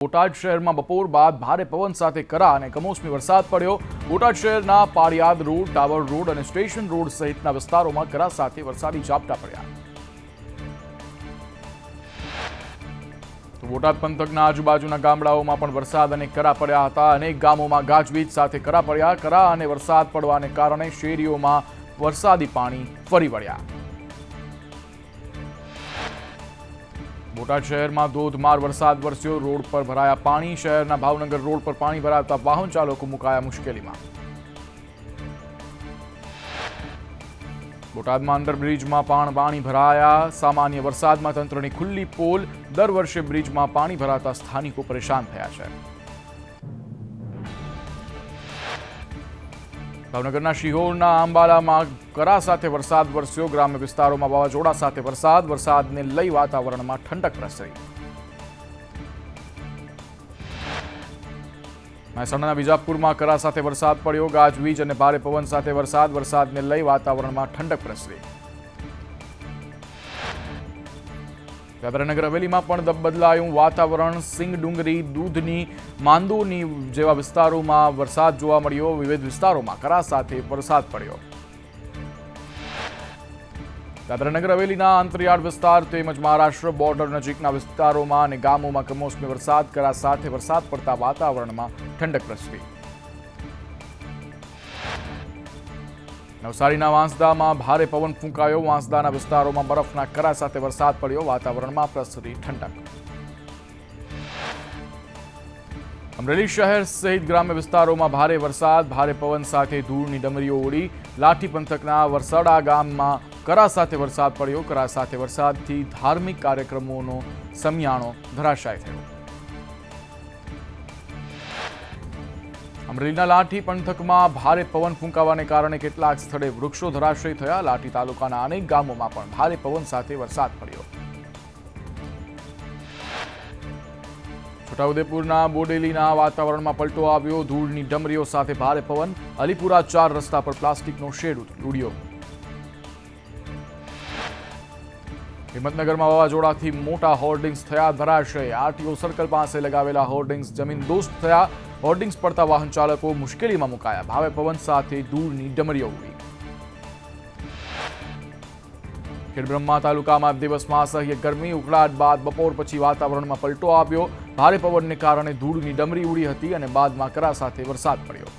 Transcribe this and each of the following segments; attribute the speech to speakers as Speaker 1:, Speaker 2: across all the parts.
Speaker 1: બોટાદ શહેરમાં બપોર બાદ ભારે પવન સાથે કરા અને કમોસમી વરસાદ પડ્યો। બોટાદ શહેરના પાળિયાદ રોડ, ટાવર રોડ અને સ્ટેશન રોડ સહિતના વિસ્તારોમાં કરા સાથે વરસાદી ઝાપટા પડ્યા। તો બોટાદ પંથકના આજુબાજુના ગામડાઓમાં પણ વરસાદ અને કરા પડ્યા હતા। અનેક ગામોમાં ગાજવીજ સાથે કરા પડ્યા। કરા અને વરસાદ પડવાને કારણે શેરીઓમાં વરસાદી પાણી ફરી વળ્યા। બોટાદ શહેરમાં ધોધમાર વરસાદ વરસ્યો। રોડ પર ભરાયા પાણી। શહેરના ભાવનગર રોડ પર પાણી ભરાતા વાહન ચાલકો મુકાયા મુશ્કેલીમાં। બોટાદમાં અંડરબ્રિજમાં પણ પાણી ભરાયા। સામાન્ય વરસાદમાં તંત્રની ખુલ્લી પોલ। દર વર્ષે બ્રિજમાં પાણી ભરાતા સ્થાનિકો પરેશાન થયા છે। ભાવનગરના શિહોરના આંબાલામાં કરા સાથે વરસાદ વરસ્યો। ગ્રામ્ય વિસ્તારોમાં વાવાઝોડા સાથે વરસાદને લઈ વાતાવરણમાં ઠંડક પ્રસરી। મહેસાણાના વિજાપુરમાં કરા સાથે વરસાદ પડ્યો। ગાજવીજ અને ભારે પવન સાથે વરસાદને લઈ વાતાવરણમાં ઠંડક પ્રસરી। દાદરાનગર હવેલીમાં પણ બદલાયું વાતાવરણ। સિંગડુંગરી, દૂધની, માંદોની જેવા વિસ્તારોમાં વરસાદ જોવા મળ્યો। વિવિધ વિસ્તારોમાં કરા સાથે વરસાદ પડ્યો। દાદરાનગર હવેલીના અંતરિયાળ વિસ્તાર તેમજ મહારાષ્ટ્ર બોર્ડર નજીકના વિસ્તારોમાં અને ગામોમાં કમોસમી વરસાદ, કરા સાથે વરસાદ પડતા વાતાવરણમાં ઠંડક પ્રસરી। નવસારીના વાંસદામાં ભારે પવન ફૂંકાયો। વાંસદાના વિસ્તારોમાં બરફના કરા સાથે વરસાદ પડ્યો। વાતાવરણમાં પ્રસરી ઠંડક। અમરેલી શહેર સહિત ગ્રામ્ય વિસ્તારોમાં ભારે વરસાદ, ભારે પવન સાથે ધૂળની ડમરીઓ ઉડી। લાઠી પંથકના વરસડા ગામમાં કરા સાથે વરસાદ પડ્યો। કરા સાથે વરસાદથી ધાર્મિક કાર્યક્રમોનો સમિયાણો ધરાશાય થયો। અમરેલીના લાઠી પંથકમાં ભારે પવન ફૂંકાવાને કારણે કેટલાક સ્થળે વૃક્ષો ધરાશયી થયા। લાઠી તાલુકાના અનેક ગામોમાં પણ ભારે પવન સાથે વરસાદ પડ્યો। છોટાઉદેપુરના બોડેલીના વાતાવરણમાં પલટો આવ્યો। ધૂળની ડમરીઓ સાથે ભારે પવન। અલીપુરા 4 રસ્તા પર પ્લાસ્ટિકનો શેડ ઉડ્યો। હિંમતનગરમાં વાવાઝોડાથી મોટા હોર્ડિંગ્સ થયા ધરાશયી। આરટીઓ સર્કલ પાસે લગાવેલા હોર્ડિંગ્સ જમીનદોસ્ત થયા। હોર્ડિંગ્સ પડતા વાહન ચાલકો મુશ્કેલીમાં મુકાયા। ભારે પવન સાથે ધૂળની ડમરીઓ ઉડી। ખેડબ્રહ્મા તાલુકામાં દિવસમાં અસહ્ય ગરમી, ઉકળાટ બાદ બપોર પછી વાતાવરણમાં પલટો આવ્યો। ભારે પવનને કારણે ધૂળની ડમરી ઉડી હતી અને બાદમાં કરા સાથે વરસાદ પડ્યો।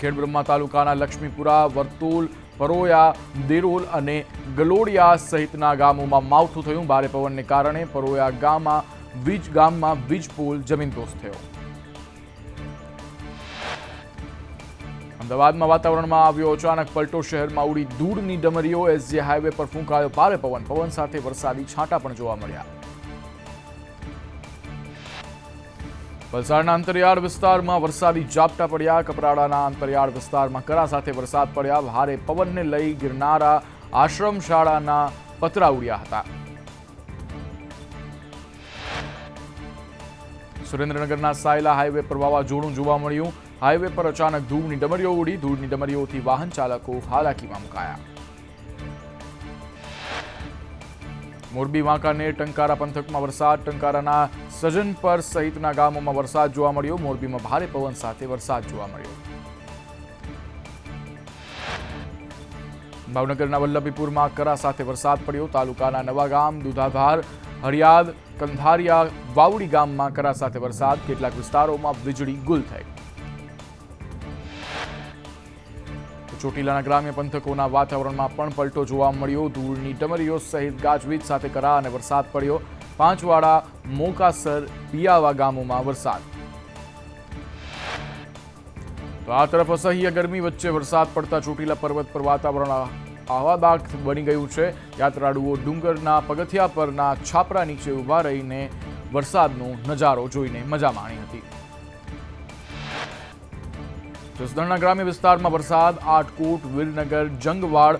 Speaker 1: ખેડબ્રહ્મા તાલુકાના લક્ષ્મીપુરા, વર્તુલ, પરોયા, દેરોલ અને ગલોડિયા સહિતના ગામોમાં માવઠું થયું। ભારે પવનને કારણે પરોયા ગામમાં વીજ પોલ જમીનદોસ્ત થયો। અમદાવાદમાં વાતાવરણમાં આવ્યો અચાનક પલટો। શહેરમાં ઉડી ધૂળની ડમરીઓ। એસજી હાઈવે પર ફૂંકાયો ભારે પવન સાથે વરસાદી છાંટા પણ જોવા મળ્યા। વલસાડના અંતરિયાળ વિસ્તારમાં વરસાદી ઝાપટા પડ્યા। કપરાડાના અંતરિયાળ વિસ્તારમાં કરા સાથે વરસાદ પડ્યા। ભારે પવનને લઈ ગિરનારા આશ્રમ શાળાના પતરા ઉડ્યા હતા। સુરેન્દ્રનગરના સાયલા હાઈવે પર વાવાઝોડું જોવા મળ્યું। હાઈવે પર અચાનક ધૂળની ડમરીઓ ઉડી। ધૂળની ડમરીઓથી વાહન ચાલકો હાલાકીમાં મુકાયા। મોરબી, વાંકાનેર, ટંકારા પંથકમાં વરસાદ। ટંકારાના સજનપર સહિતના ગામોમાં વરસાદ જોવા મળ્યો। મોરબીમાં ભારે પવન સાથે વરસાદ જોવા મળ્યો। ભાવનગરના વલ્લભીપુરમાં કરા સાથે વરસાદ પડ્યો। તાલુકાના નવાગામ, દુધાધાર, હરિયાદ, કંધારિયા, વાવડી ગામમાં કરા સાથે વરસાદ। કેટલાક વિસ્તારોમાં વીજળી ગુલ થઈ। ચોટીલાના ગ્રામ્ય પંથકોના વાતાવરણમાં પણ પલટો જોવા મળ્યો। ધૂળની ડમરીઓ સહિત ગાજવીજ સાથે કરા અને વરસાદ પડ્યો। પાંચવાડા, મોકાસર, પિયાવા ગામોમાં વરસાદ। તો આ તરફ અસહ્ય ગરમી વચ્ચે વરસાદ પડતા ચોટીલા પર્વત પર વાતાવરણ આહલાદક બની ગયું છે। યાત્રાળુઓ ડુંગરના પગથિયા પરના છાપરા નીચે ઊભા રહીને વરસાદનો નજારો જોઈને મજા માણી હતી। જસદણના ગ્રામ્ય વિસ્તારમાં વરસાદ। આટકોટ, વીરનગર, જંગવાડ,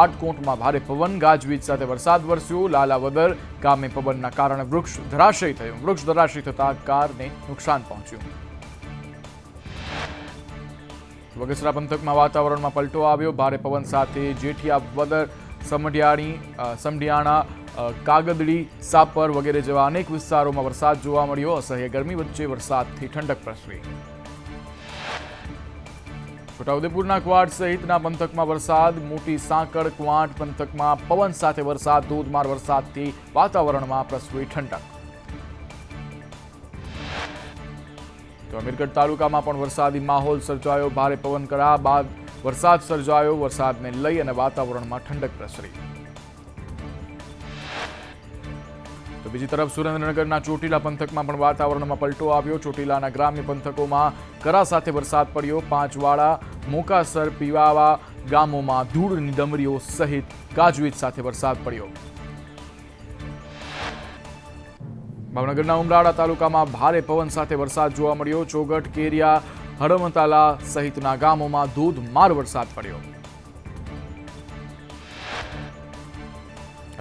Speaker 1: આટકોટમાં ભારે પવન, ગાજવીજ સાથે વરસાદ વરસ્યો। લાલાવદર ગામે પવનના કારણે વૃક્ષ ધરાશયી થયું। વૃક્ષ ધરાશયી થતા કારને નુકસાન પહોંચ્યું। બગસરા પંથકમાં વાતાવરણમાં પલટો આવ્યો। ભારે પવન સાથે જેઠિયા વદર સમઢિયાણા, કાગદડી, સાપર વગેરે જેવા અનેક વિસ્તારોમાં વરસાદ જોવા મળ્યો. અસહ્ય ગરમી વચ્ચે વરસાદથી ઠંડક પ્રસરી. છોટાઉદેપુરના ક્વાંટ સહિતના પંથકમાં વરસાદ. મોટી સાંકળ ક્વાંટ પંથકમાં પવન સાથે વરસાદ. ધોધમાર વરસાદથી વાતાવરણમાં પ્રસરી ઠંડક. તો અમીરગઢ તાલુકામાં પણ વરસાદી માહોલ સર્જાયો. ભારે પવન કરા બાદ વરસાદ સર્જાયો. વરસાદને લઈ અને વાતાવરણમાં ઠંડક પ્રસરી. તો બીજી તરફ સુરેન્દ્રનગરના ચોટીલા પંથકમાં પણ વાતાવરણમાં પલટો આવ્યો. ચોટીલાના ગ્રામ્ય પંથકોમાં કરા સાથે વરસાદ પડ્યો. પાંચવાડા, મોકાસર, પીવાવા ગામોમાં ધૂળની ડમરીઓ સહિત ગાજવીજ સાથે વરસાદ પડ્યો. ભાવનગરના ઉમરાળા તાલુકામાં ભારે પવન સાથે વરસાદ જોવા મળ્યો. ચોગઠ, કેરિયા, હડમતાલા સહિતના ગામોમાં ધોધમાર વરસાદ પડ્યો.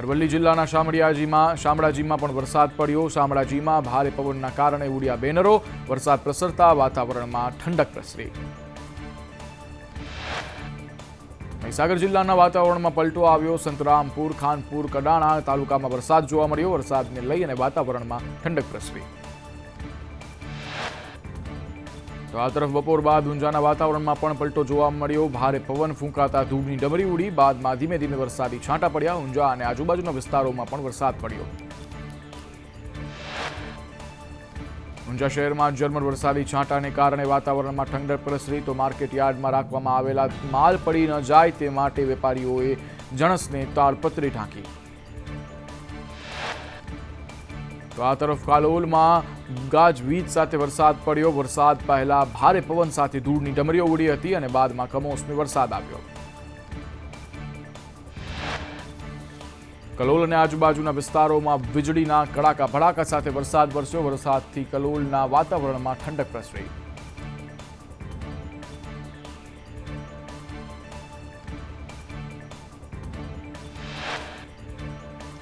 Speaker 1: અરવલ્લી જિલ્લાના શામળાજીમાં પણ વરસાદ પડ્યો. શામળાજીમાં ભારે પવનના કારણે ઉડ્યા બેનરો. વરસાદ પ્રસરતા વાતાવરણમાં ઠંડક પ્રસરી. મહીસાગર જિલ્લાના વાતાવરણમાં પલટો આવ્યો. સંતરામપુર, ખાનપુર, કડાણા તાલુકામાં વરસાદ જોવા મળ્યો. વરસાદને લઈ અને વાતાવરણમાં ઠંડક પ્રસરી. તો આ તરફ બપોર બાદ ઊંઝાના વાતાવરણમાં પણ પલટો જોવા મળ્યો. ભારે પવન ફૂંકાતા ધૂળની ડમરી ઉડી. બાદમાં ધીમે ધીમે વરસાદી છાંટા પડ્યા. ઊંઝા અને આજુબાજુના વિસ્તારોમાં પણ વરસાદ પડ્યો. ઊંઝા શહેરમાં ઝરમર વરસાદી છાંટાને કારણે વાતાવરણમાં ઠંડક પ્રસરી. તો માર્કેટ યાર્ડમાં રાખવામાં આવેલા માલ પડી ન જાય તે માટે વેપારીઓએ જણસને તાડપત્રી ઢાંકી. તો આ તરફ કાલોલમાં ગાજવીજ સાથે વરસાદ પડ્યો. વરસાદ પહેલા ભારે પવન સાથે ધૂળની ડમરીઓ ઉડી હતી અને બાદમાં કમોસમી વરસાદ આવ્યો. કલોલ અને આજુબાજુના વિસ્તારોમાં વીજળીના કડાકા ભડાકા સાથે વરસાદ વરસ્યો. વરસાદથી કલોલના વાતાવરણમાં ઠંડક પ્રસરી.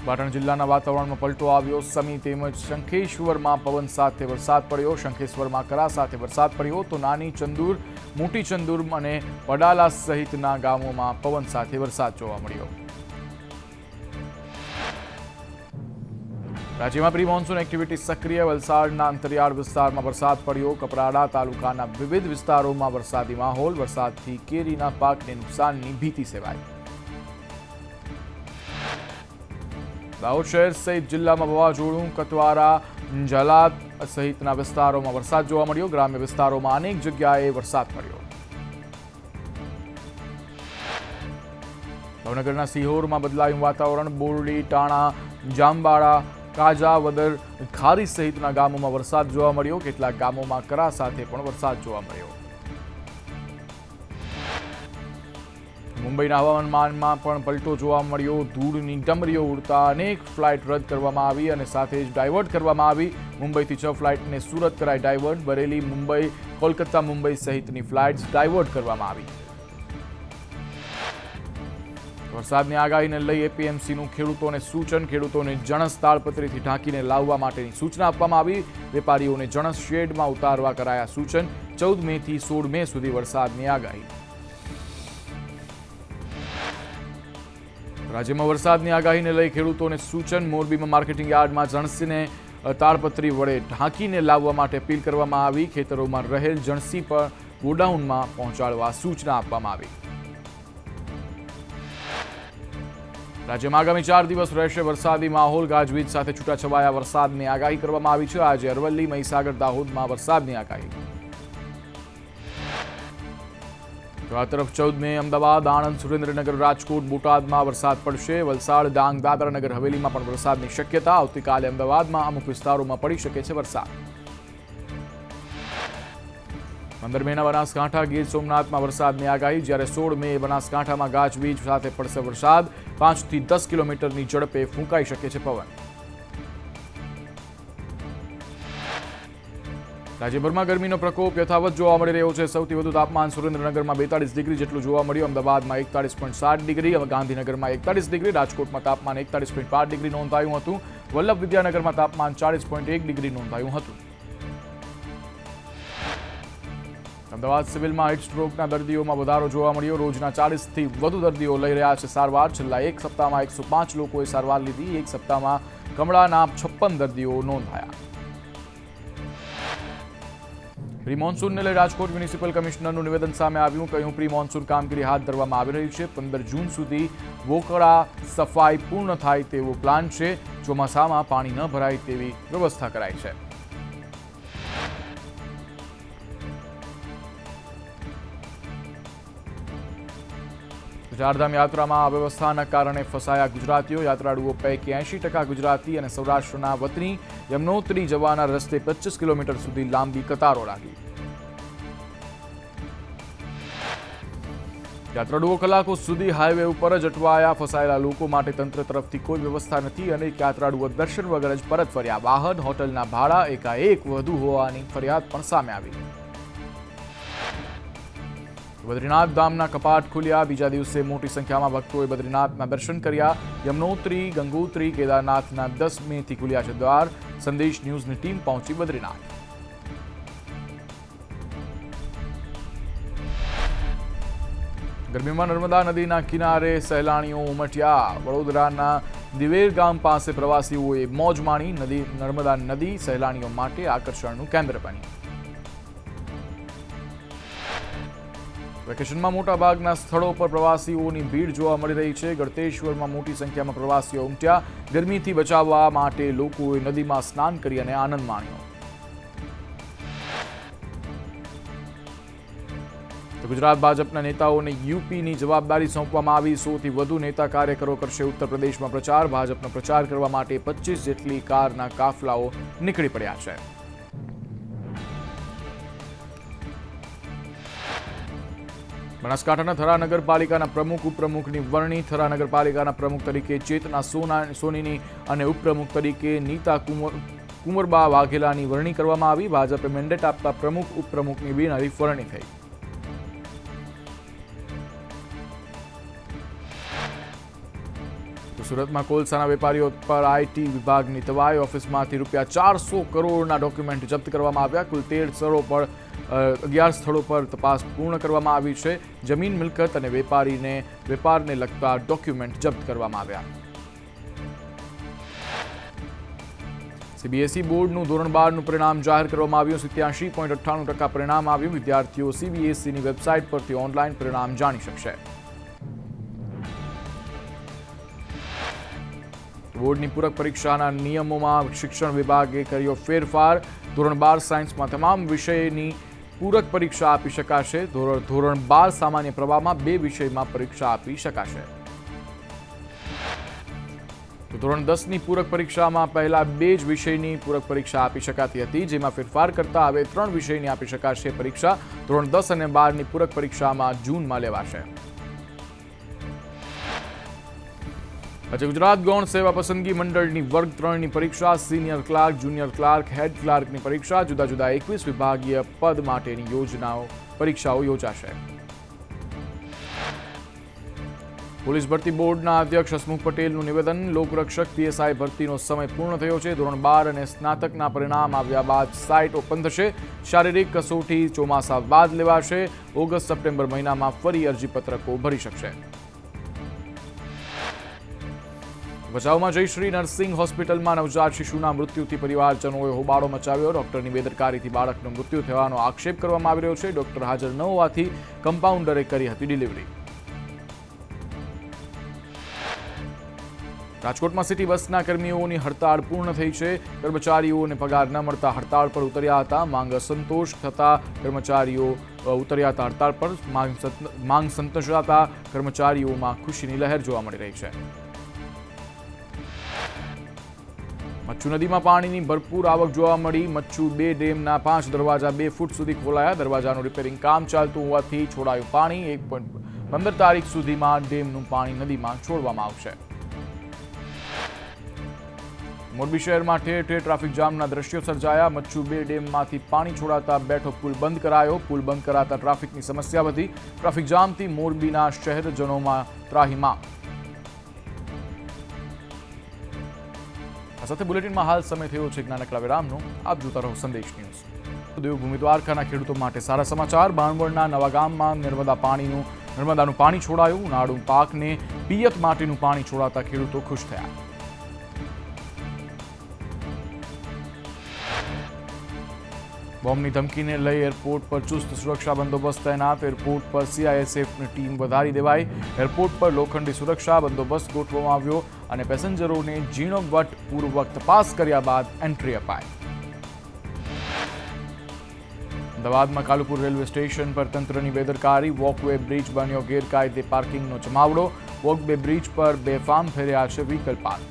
Speaker 1: પાટણ જિલ્લાના વાતાવરણમાં પલટો આવ્યો. સમી તેમજ શંખેશ્વરમાં પવન સાથે વરસાદ પડ્યો. શંખેશ્વરમાં કરા સાથે વરસાદ પડ્યો. તો નાની ચંદુર, મોટી ચંદુર અને પડાલા સહિતના ગામોમાં પવન સાથે વરસાદ જોવા મળ્યો. રાજ્યમાં પ્રી મોન્સૂન એક્ટિવિટી સક્રિય. વલસાડના અંતરિયાળ વિસ્તારમાં વરસાદ પડ્યો. કપરાડા તાલુકાના વિવિધ વિસ્તારોમાં વરસાદી માહોલ. વરસાદથી કેરીના પાકને નુકસાનની ભીતિ સેવાઈ. દાહોદ શહેર સહિત જિલ્લામાં વાવાઝોડું. કતવારા, જલાદ સહિતના વિસ્તારોમાં વરસાદ જોવા મળ્યો. ગ્રામ્ય વિસ્તારોમાં અનેક જગ્યાએ વરસાદ પડ્યો. ભાવનગરના સિહોરમાં બદલાયું વાતાવરણ. બોરડી, ટાણા, જામબાડા, કાજાવદર, ખારી સહિતના ગામોમાં વરસાદ જોવા મળ્યો. કેટલાક ગામોમાં કરા સાથે પણ વરસાદ જોવા મળ્યો. મુંબઈના હવામાનમાં પણ પલટો જોવા મળ્યો. ધૂળની ડમરીઓ ઉડતા અનેક ફ્લાઇટ રદ કરવામાં આવી અને સાથે જ ડાયવર્ટ કરવામાં આવી. મુંબઈથી 6 ફ્લાઇટને સુરત કરાઈ ડાયવર્ટ. બરેલી, મુંબઈ, કોલકાતા, મુંબઈ સહિતની ફ્લાઇટ્સ ડાયવર્ટ કરવામાં આવી. વરસાદની આગાહીને લઈ એપીએમસીનું ખેડૂતોને સૂચન. ખેડૂતોને જણસ તાડપત્રીથી ઢાંકીને લાવવા માટેની સૂચના આપવામાં આવી. વેપારીઓને જણસ શેડમાં ઉતારવા કરાયા સૂચન. 14 મેથી 16 મે સુધી વરસાદની આગાહી. રાજ્યમાં વરસાદની આગાહીને લઈ ખેડૂતોને સૂચન. મોરબીમાં માર્કેટિંગ યાર્ડમાં જણસીને તાડપત્રી વડે ઢાંકીને લાવવા માટે અપીલ કરવામાં આવી. ખેતરોમાં રહેલ જણસી પર ગોડાઉનમાં પહોંચાડવા સૂચના આપવામાં આવી. રાજ્યમાં આગામી 4 દિવસ રહેશે વરસાદી માહોલ. ગાજવીજ સાથે છૂટાછવાયા વરસાદની આગાહી કરવામાં આવી છે. આજે અરવલ્લી, મહીસાગર, દાહોદમાં વરસાદની આગાહી. તો આ તરફ 14 મે અમદાવાદ, આણંદ, સુરેન્દ્રનગર, રાજકોટ, બોટાદમાં વરસાદ પડશે. વલસાડ, ડાંગ, દાદરા નગર હવેલીમાં પણ વરસાદની શક્યતા. આવતીકાલે અમદાવાદમાં અમુક વિસ્તારોમાં પડી શકે છે વરસાદ. 15 મેના બનાસકાંઠા, ગીર સોમનાથમાં વરસાદની આગાહી. જ્યારે 16 મે બનાસકાંઠામાં ગાજવીજ સાથે પડશે વરસાદ. 5 થી 10 કિલોમીટરની ઝડપે ફૂંકાઈ શકે છે પવન. રાજ્યભરમાં ગરમીનો પ્રકોપ યથાવત જોવા મળી રહ્યો છે. સૌથી વધુ તાપમાન સુરેન્દ્રનગરમાં 42 ડિગ્રી જેટલું જોવા મળ્યું. અમદાવાદમાં 41.7 ડિગ્રી, ગાંધીનગરમાં 41 ડિગ્રી, રાજકોટમાં તાપમાન 41.5 ડિગ્રી નોંધાયું હતું. વલ્લભ વિદ્યાનગરમાં તાપમાન 40.1 ડિગ્રી નોંધાયું હતું. અમદાવાદ સિવિલમાં હીટ સ્ટ્રોકના દર્દીઓમાં વધારો જોવા મળ્યો. રોજના 40થી વધુ દર્દીઓ લઈ રહ્યા છે સારવાર. છેલ્લા એક સપ્તાહમાં 105 લોકોએ સારવાર લીધી. એક સપ્તાહમાં કમળાના 56 દર્દીઓ નોંધાયા. પ્રી મોન્સૂનને લઈ રાજકોટ મ્યુનિસિપલ કમિશનરનું નિવેદન સામે આવ્યું. કહ્યું પ્રી મોન્સૂન કામગીરી હાથ ધરવામાં આવી રહી છે. 15 જૂન સુધી વોકળા સફાઈ પૂર્ણ થાય તેવો પ્લાન છે. ચોમાસામાં પાણી ન ભરાય તેવી વ્યવસ્થા કરાઈ છે. ચારધામ યાત્રામાં અવ્યવસ્થાના કારણે ફસાયા ગુજરાતીઓ. યાત્રાળુઓ પૈકી 80% ગુજરાતી અને સૌરાષ્ટ્રના વતની. યમનોત્રી જવાના રસ્તે 25 કિલોમીટર સુધી લાંબી કતારો લાગી. યાત્રાળુઓ કલાકો સુધી હાઈવે ઉપર જ અટવાયા. ફસાયેલા લોકો માટે તંત્ર તરફથી કોઈ વ્યવસ્થા નથી. અનેક યાત્રાળુઓ દર્શન વગર જ પરત ફર્યા. વાહન હોટલના ભાડા એકાએક વધુ હોવાની ફરિયાદ પણ સામે આવી. બદ્રીનાથ ધામના કપાટ ખુલ્યા. બીજા દિવસે મોટી સંખ્યામાં ભક્તોએ બદ્રીનાથના દર્શન કર્યા. યમનોત્રી, ગંગોત્રી, કેદારનાથના 10 મેથી ખુલ્યા છે દ્વાર. સંદેશ ન્યૂઝની ટીમ પહોંચી બદ્રીનાથ. ગરમીમાં નર્મદા નદીના કિનારે સહેલાણીઓ ઉમટ્યા. વડોદરાના દિવેર ગામ પાસે પ્રવાસીઓએ મોજ માણી. નર્મદા નદી સહેલાણીઓ માટે આકર્ષણનું કેન્દ્ર બની. વેકેશનમાં મોટાભાગના સ્થળો પર પ્રવાસીઓની ભીડ જોવા મળી રહી છે. ગળતેશ્વરમાં મોટી સંખ્યામાં પ્રવાસીઓ ઉમટ્યા. ગરમીથી બચાવવા માટે લોકોએ નદીમાં સ્નાન કરી અને આનંદ માણ્યો. તો ગુજરાત ભાજપના નેતાઓને યુપીની જવાબદારી સોંપવામાં આવી. 100થી વધુ નેતા કાર્યકરો કરશે ઉત્તર પ્રદેશમાં પ્રચાર. ભાજપનો પ્રચાર કરવા માટે 25 જેટલી કારના કાફલાઓ નીકળી પડ્યા છે. બનાસકાંઠાના થરા નગરપાલિકાના પ્રમુખ ઉપપ્રમુખની વરણી. થરા નગરપાલિકાના પ્રમુખ તરીકે ચેતના સોનીની અને ઉપપ્રમુખ તરીકે નીતા કુંવરબા વાઘેલાની વરણી કરવામાં આવી. ભાજપે મેન્ડેટ આપતા પ્રમુખ ઉપપ્રમુખની બિનહરીફ વરણી થઈ. સુરતમાં કોલસાના વેપારીઓ પર આઈટી વિભાગની તવાઈ. ઓફિસમાંથી ₹400 કરોડના ડોક્યુમેન્ટ જપ્ત કરવામાં આવ્યા. કુલ 13 સ્થળો પર 11 સ્થળો પર તપાસ પૂર્ણ કરવામાં આવી છે. જમીન, મિલકત અને વેપારને લગતા ડોક્યુમેન્ટ જપ્ત કરવામાં આવ્યા. સીબીએસઈ બોર્ડનું ધોરણ 12નું પરિણામ જાહેર કરવામાં આવ્યું. 87.98% પરિણામ આવ્યું. વિદ્યાર્થીઓ સીબીએસઈની વેબસાઇટ પરથી ઓનલાઈન પરિણામ જાણી શકશે. બોર્ડની પૂરક પરીક્ષાના નિયમોમાં શિક્ષણ વિભાગે કર્યો ફેરફાર. ધોરણ 12 સાયન્સમાં તમામ વિષયની પૂરક પરીક્ષા આપી શકાશે. ધોરણ 12 સામાન્ય પ્રવાહમાં 2 વિષયમાં પરીક્ષા આપી શકાશે. તો ધોરણ 10ની પૂરક પરીક્ષામાં પહેલા 2 જ વિષયની પૂરક પરીક્ષા આપી શકાતી હતી, જેમાં ફેરફાર કરતા હવે 3 વિષયની આપી શકાશે પરીક્ષા. ધોરણ 10 અને 12ની પૂરક પરીક્ષામાં જૂનમાં લેવાશે. આજે ગુજરાત ગૌણ સેવા પસંદગી મંડળની વર્ગ 3ની પરીક્ષા, સિનિયર ક્લાર્ક, જુનિયર ક્લાર્ક, હેડ ક્લાર્કની પરીક્ષા, જુદા જુદા 21 વિભાગીય પદ માટેની પરીક્ષાઓ યોજાશે. પોલીસ ભરતી બોર્ડના અધ્યક્ષ હસમુખ પટેલનું નિવેદન. લોકરક્ષક પીએસઆઈ ભરતીનો સમય પૂર્ણ થયો છે. ધોરણ 12 અને સ્નાતકના પરિણામ આવ્યા બાદ સાઇટ ઓપન થશે. શારીરિક કસોટી ચોમાસા બાદ લેવાશે. ઓગસ્ટ-સપ્ટેમ્બર મહિનામાં ફરી અરજીપત્રકો ભરી શકશે. ભચાઉમાં જયશ્રી નર્સિંગ હોસ્પિટલમાં નવજાત શિશુના મૃત્યુથી પરિવારજનોએ હોબાળો મચાવ્યો. ડોક્ટરની બેદરકારીથી બાળકનું મૃત્યુ થવાનો આક્ષેપ કરવામાં આવી રહ્યો છે. ડોક્ટર હાજર ન હોવાથી કમ્પાઉન્ડરે કરી હતી ડિલિવરી. રાજકોટમાં સિટી બસના કર્મીઓની હડતાળ પૂર્ણ થઈ છે. કર્મચારીઓને પગાર ન મળતા હડતાળ પર ઉતર્યા હતા. માંગ અસંતોષ થતા કર્મચારીઓ ઉતર્યા હતા હડતાળ પર. માંગ સંતોષાતા કર્મચારીઓમાં ખુશીની લહેર જોવા મળી રહી છે. મચ્છુ નદીમાં પાણીની ભરપૂર આવક જોવા મળી. મચ્છુ 2 ડેમના 5 દરવાજા 2 ફૂટ સુધી ખોલાયા. દરવાજાનું રિપેરિંગ કામ ચાલતું હોવાથી છોડાયું પાણી. 15 તારીખ સુધીમાં ડેમનું પાણી નદીમાં છોડવામાં આવશે. મોરબી શહેરમાં ઠેર ઠેર ટ્રાફિક જામના દ્રશ્યો સર્જાયા. મચ્છુ 2 ડેમમાંથી પાણી છોડાતા બેઠો પુલ બંધ કરાયો. પુલ બંધ કરાતા ટ્રાફિકની સમસ્યા વધી. ટ્રાફિક જામથી મોરબીના શહેરજનોમાં ત્રાહિમામ. સાથે બુલેટિનમાં હાલ સમય થયો છે એક નાનકડા વિરામનો. આપ જોતા રહો સંદેશ ન્યૂઝ. દેવભૂમિ દ્વારકાના ખેડૂતો માટે સારા સમાચાર. બાણવડના નવા ગામમાં નર્મદાનું પાણી છોડાયું. ઉનાળુ પાકને પિયત માટેનું પાણી છોડાતા ખેડૂતો ખુશ થયા. બોમ્બની ધમકીને લઈ એરપોર્ટ પર ચુસ્ત સુરક્ષા બંદોબસ્ત તૈનાત. એરપોર્ટ પર CISFની ટીમ વધારી દેવાઈ. એરપોર્ટ પર લોખંડી સુરક્ષા બંદોબસ્ત ગોઠવવામાં આવ્યો અને પેસેન્જરોને ઝીણવટપૂર્વક તપાસ કર્યા બાદ એન્ટ્રી અપાઈ. અમદાવાદમાં કાલુપુર રેલવે સ્ટેશન પર તંત્રની બેદરકારી. વોકવે બ્રિજ બન્યો ગેરકાયદે પાર્કિંગનો જમાવડો. વોકવે બ્રિજ પર બેફામ ફેર્યા છે વ્હીકલ પાર્ક.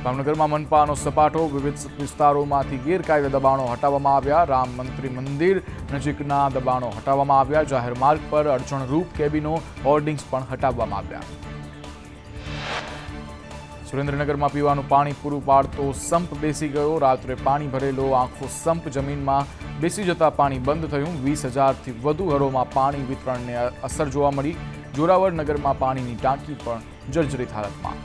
Speaker 1: ભાવનગરમાં મનપાનો સપાટો. વિવિધ વિસ્તારોમાંથી ગેરકાયદે દબાણો હટાવવામાં આવ્યા. રામ મંત્રી મંદિર નજીકના દબાણો હટાવવામાં આવ્યા. જાહેર માર્ગ પર અડચણરૂપ કેબિનો હોર્ડિંગ્સ પણ હટાવવામાં આવ્યા. સુરેન્દ્રનગરમાં પીવાનું પાણી પૂરું પાડતો સંપ બેસી ગયો. રાત્રે પાણી ભરેલો આખો સંપ જમીનમાં બેસી જતા પાણી બંધ થયું. 20,000થી વધુ ઘરોમાં પાણી વિતરણને અસર જોવા મળી. જોરાવર નગરમાં પાણીની ટાંકી પણ જર્જરિત હાલતમાં.